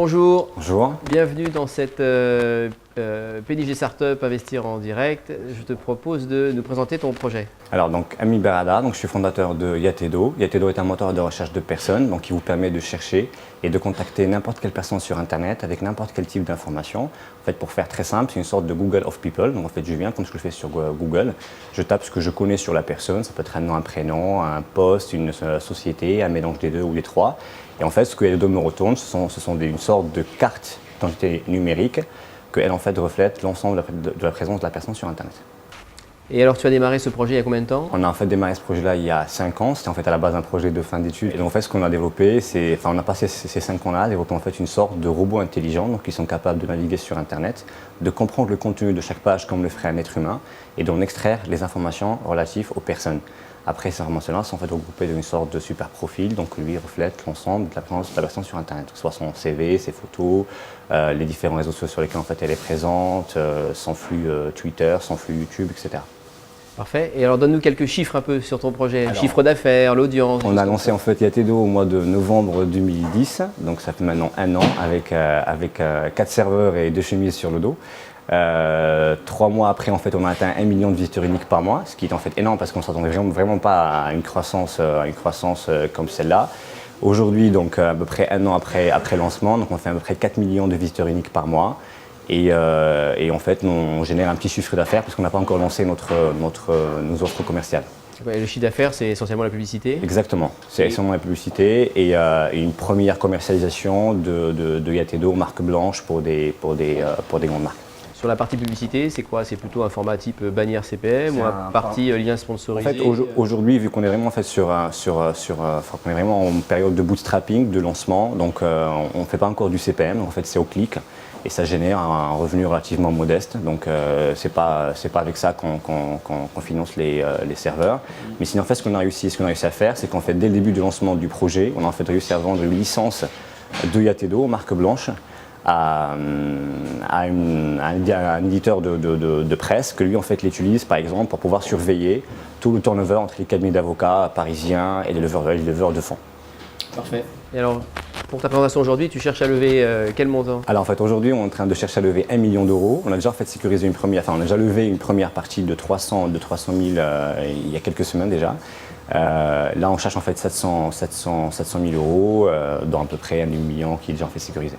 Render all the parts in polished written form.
bonjour. Bonjour. Bienvenue dans cette PDG Startup Investir en direct. Je te propose de nous présenter ton projet. Alors donc Ami Berada, je suis fondateur de Yatedo. Yatedo est un moteur de recherche de personnes qui vous permet de chercher et de contacter n'importe quelle personne sur internet avec n'importe quel type d'information. En fait, pour faire très simple, c'est une sorte de Google of People. Donc en fait, je viens comme je le fais sur Google, je tape ce que je connais sur la personne, ça peut être un nom, un prénom, un poste, une société, un mélange des deux ou des trois. Et en fait, ce que Yatedo me retourne, ce sont une sorte de carte d'identité numérique qu'elle en fait reflète l'ensemble de la présence de la personne sur internet. Et alors tu as démarré ce projet il y a combien de temps? On a en fait démarré ce projet-là il y a 5 ans, c'était en fait à la base un projet de fin d'études. Et donc en fait ce qu'on a développé, on a passé ces 5 ans-là à développer en fait une sorte de robot intelligent, donc qui sont capables de naviguer sur internet, de comprendre le contenu de chaque page comme le ferait un être humain et d'en extraire les informations relatives aux personnes. Après, ces informations-là sont en fait regroupées dans une sorte de super profil, donc lui reflète l'ensemble de la présence de la personne sur internet, que ce soit son CV, ses photos, les différents réseaux sociaux sur lesquels en fait elle est présente, son flux Twitter, son flux YouTube, etc. Parfait. Et alors donne-nous quelques chiffres un peu sur ton projet, le chiffre d'affaires, l'audience. On a lancé en fait Yatedo au mois de novembre 2010, donc ça fait maintenant 1 an avec 4 serveurs et 2 chemises sur le dos. 3 mois après, en fait, on a atteint 1 million de visiteurs uniques par mois, ce qui est en fait énorme parce qu'on ne s'attendait vraiment pas à une croissance comme celle-là. Aujourd'hui, donc à peu près 1 an après lancement, donc on fait à peu près 4 millions de visiteurs uniques par mois. Et en fait, on génère un petit chiffre d'affaires parce qu'on n'a pas encore lancé nos offres commerciales. Et le chiffre d'affaires, c'est essentiellement la publicité? Exactement, c'est essentiellement la publicité et une première commercialisation de Yatedo, marque blanche pour des grandes marques. Sur la partie publicité, c'est quoi? C'est plutôt un format type bannière CPM ou un partie lien sponsorisé? En fait, aujourd'hui, vu qu'on est vraiment en fait on est vraiment en période de bootstrapping, de lancement, donc on ne fait pas encore du CPM, en fait c'est au clic et ça génère un revenu relativement modeste. Donc c'est pas avec ça qu'on finance les serveurs. Mais sinon en fait ce qu'on a réussi à faire, c'est qu'en fait dès le début du lancement du projet, on a en fait réussi à vendre une licence de Yatedo, marque blanche, à un éditeur de presse que lui en fait l'utilise par exemple pour pouvoir surveiller tout le turnover entre les cabinets d'avocats parisiens et les leveurs de fonds. Parfait. Et alors pour ta présentation aujourd'hui, tu cherches à lever quel montant? Alors en fait aujourd'hui on est en train de chercher à lever 1 million d'euros. On a déjà en fait sécurisé on a déjà levé une première partie de 300 000 il y a quelques semaines déjà. Là on cherche en fait 700 000 euros dans à peu près 1 million qui est déjà en fait sécurisé.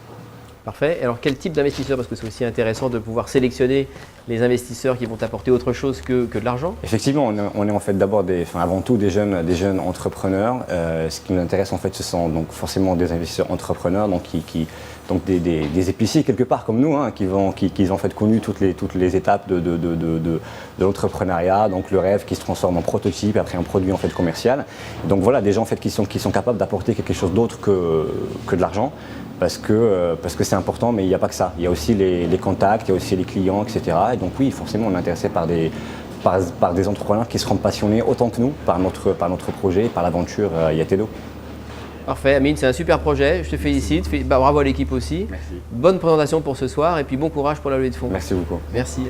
Parfait. Alors quel type d'investisseurs? Parce que c'est aussi intéressant de pouvoir sélectionner les investisseurs qui vont t'apporter autre chose que de l'argent. Effectivement, on est en fait d'abord avant tout des jeunes entrepreneurs. Ce qui nous intéresse en fait, ce sont donc forcément des investisseurs entrepreneurs, donc des épiciers quelque part comme nous, qui ont en fait connu toutes les étapes de l'entrepreneuriat, donc le rêve qui se transforme en prototype, après en produit en fait commercial. Donc voilà, des gens en fait qui sont capables d'apporter quelque chose d'autre que de l'argent. Parce que c'est important, mais il n'y a pas que ça. Il y a aussi les contacts, il y a aussi les clients, etc. Et donc oui, forcément, on est intéressé par des entrepreneurs qui seront passionnés autant que nous par notre projet, par l'aventure Yatedo. Parfait, Amine, c'est un super projet. Je te félicite. Bravo à l'équipe aussi. Merci. Bonne présentation pour ce soir et puis bon courage pour la levée de fonds. Merci beaucoup. Merci.